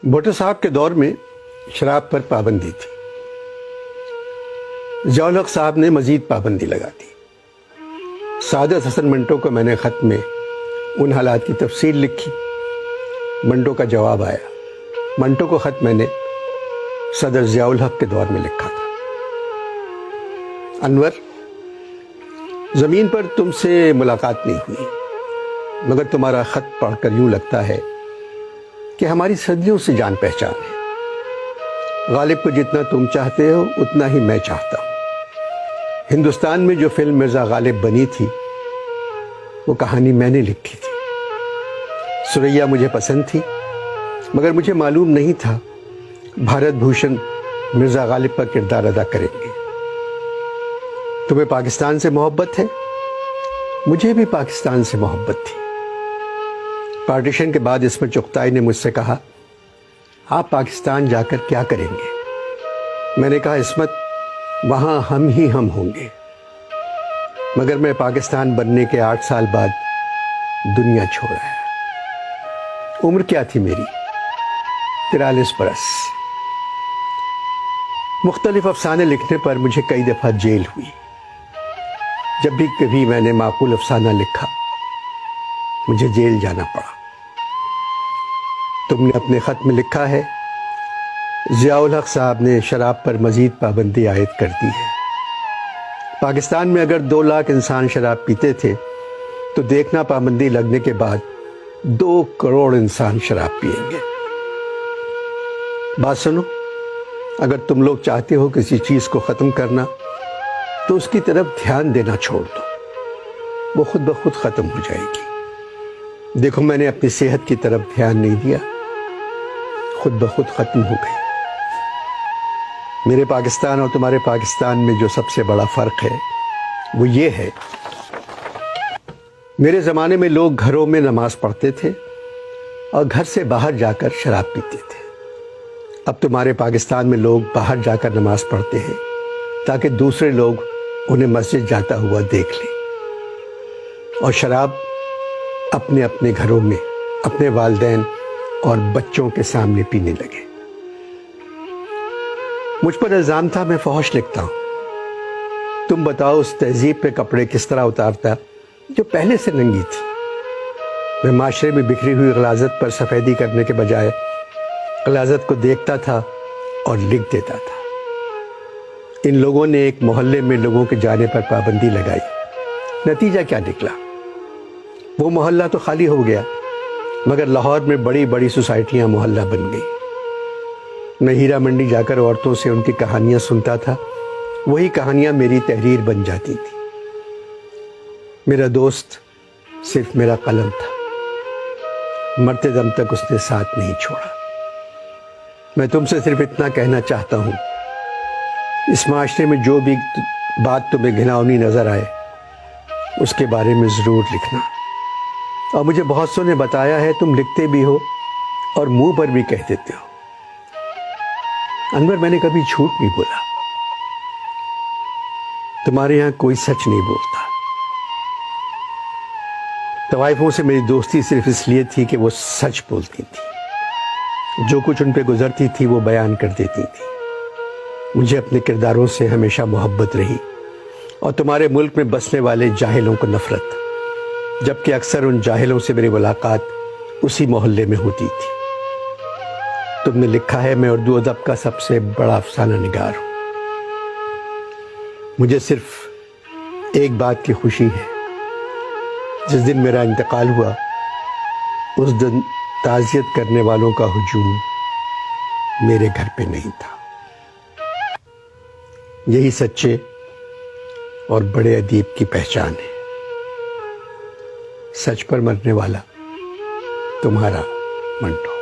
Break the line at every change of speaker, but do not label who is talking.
بھٹو صاحب کے دور میں شراب پر پابندی تھی. ضیاء الحق صاحب نے مزید پابندی لگا دی. سعادت حسن منٹو کو میں نے خط میں ان حالات کی تفصیل لکھی. منٹو کا جواب آیا. منٹو کو خط میں نے صدر ضیاء الحق کے دور میں لکھا تھا. انور، زمین پر تم سے ملاقات نہیں ہوئی، مگر تمہارا خط پڑھ کر یوں لگتا ہے کہ ہماری صدیوں سے جان پہچان ہے. غالب کو جتنا تم چاہتے ہو اتنا ہی میں چاہتا ہوں. ہندوستان میں جو فلم مرزا غالب بنی تھی وہ کہانی میں نے لکھی تھی. سریا مجھے پسند تھی، مگر مجھے معلوم نہیں تھا بھارت بھوشن مرزا غالب کا کردار ادا کریں گے. تمہیں پاکستان سے محبت ہے، مجھے بھی پاکستان سے محبت تھی. پارٹیشن کے بعد عصمت چغتائی نے مجھ سے کہا، آپ پاکستان جا کر کیا کریں گے؟ میں نے کہا، عصمت، وہاں ہم ہی ہم ہوں گے. مگر میں پاکستان بننے کے 8 سال بعد دنیا چھوڑا ہے. عمر کیا تھی میری؟ 43 برس. مختلف افسانے لکھنے پر مجھے کئی دفعہ جیل ہوئی. جب بھی کبھی میں نے معقول افسانہ لکھا مجھے جیل جانا پڑا. تم نے اپنے خط میں لکھا ہے، ضیاء الحق صاحب نے شراب پر مزید پابندی عائد کر دی ہے. پاکستان میں اگر 2 لاکھ انسان شراب پیتے تھے تو دیکھنا پابندی لگنے کے بعد 2 کروڑ انسان شراب پیئیں گے. بات سنو، اگر تم لوگ چاہتے ہو کسی چیز کو ختم کرنا تو اس کی طرف دھیان دینا چھوڑ دو، وہ خود بخود ختم ہو جائے گی. دیکھو، میں نے اپنی صحت کی طرف دھیان نہیں دیا، خود بخود ختم ہو گئی. میرے پاکستان اور تمہارے پاکستان میں جو سب سے بڑا فرق ہے وہ یہ ہے، میرے زمانے میں لوگ گھروں میں نماز پڑھتے تھے اور گھر سے باہر جا کر شراب پیتے تھے. اب تمہارے پاکستان میں لوگ باہر جا کر نماز پڑھتے ہیں تاکہ دوسرے لوگ انہیں مسجد جاتا ہوا دیکھ لیں، اور شراب اپنے اپنے گھروں میں اپنے والدین اور بچوں کے سامنے پینے لگے. مجھ پر الزام تھا میں فحش لکھتا ہوں. تم بتاؤ، اس تہذیب پہ کپڑے کس طرح اتارتا جو پہلے سے ننگی تھی. میں معاشرے میں بکھری ہوئی غلاظت پر سفیدی کرنے کے بجائے غلاظت کو دیکھتا تھا اور لکھ دیتا تھا. ان لوگوں نے ایک محلے میں لوگوں کے جانے پر پابندی لگائی. نتیجہ کیا نکلا؟ وہ محلہ تو خالی ہو گیا، مگر لاہور میں بڑی بڑی سوسائٹیاں محلہ بن گئی. میں ہیرا منڈی جا کر عورتوں سے ان کی کہانیاں سنتا تھا، وہی کہانیاں میری تحریر بن جاتی تھی. میرا دوست صرف میرا قلم تھا، مرتے دم تک اس نے ساتھ نہیں چھوڑا. میں تم سے صرف اتنا کہنا چاہتا ہوں، اس معاشرے میں جو بھی بات تمہیں گھناؤنی نظر آئے اس کے بارے میں ضرور لکھنا. اور مجھے بہت سو نے بتایا ہے تم لکھتے بھی ہو اور منہ پر بھی کہہ دیتے ہو. انور، میں نے کبھی جھوٹ نہیں بولا. تمہارے یہاں کوئی سچ نہیں بولتا. طوائفوں سے میری دوستی صرف اس لیے تھی کہ وہ سچ بولتی تھی. جو کچھ ان پہ گزرتی تھی وہ بیان کر دیتی تھی. مجھے اپنے کرداروں سے ہمیشہ محبت رہی اور تمہارے ملک میں بسنے والے جاہلوں کو نفرت، جبکہ اکثر ان جاہلوں سے میری ملاقات اسی محلے میں ہوتی تھی. تم نے لکھا ہے، میں اردو ادب کا سب سے بڑا افسانہ نگار ہوں. مجھے صرف ایک بات کی خوشی ہے، جس دن میرا انتقال ہوا اس دن تعزیت کرنے والوں کا ہجوم میرے گھر پہ نہیں تھا. یہی سچے اور بڑے ادیب کی پہچان ہے. سچ پر مرنے والا تمہارا منٹو.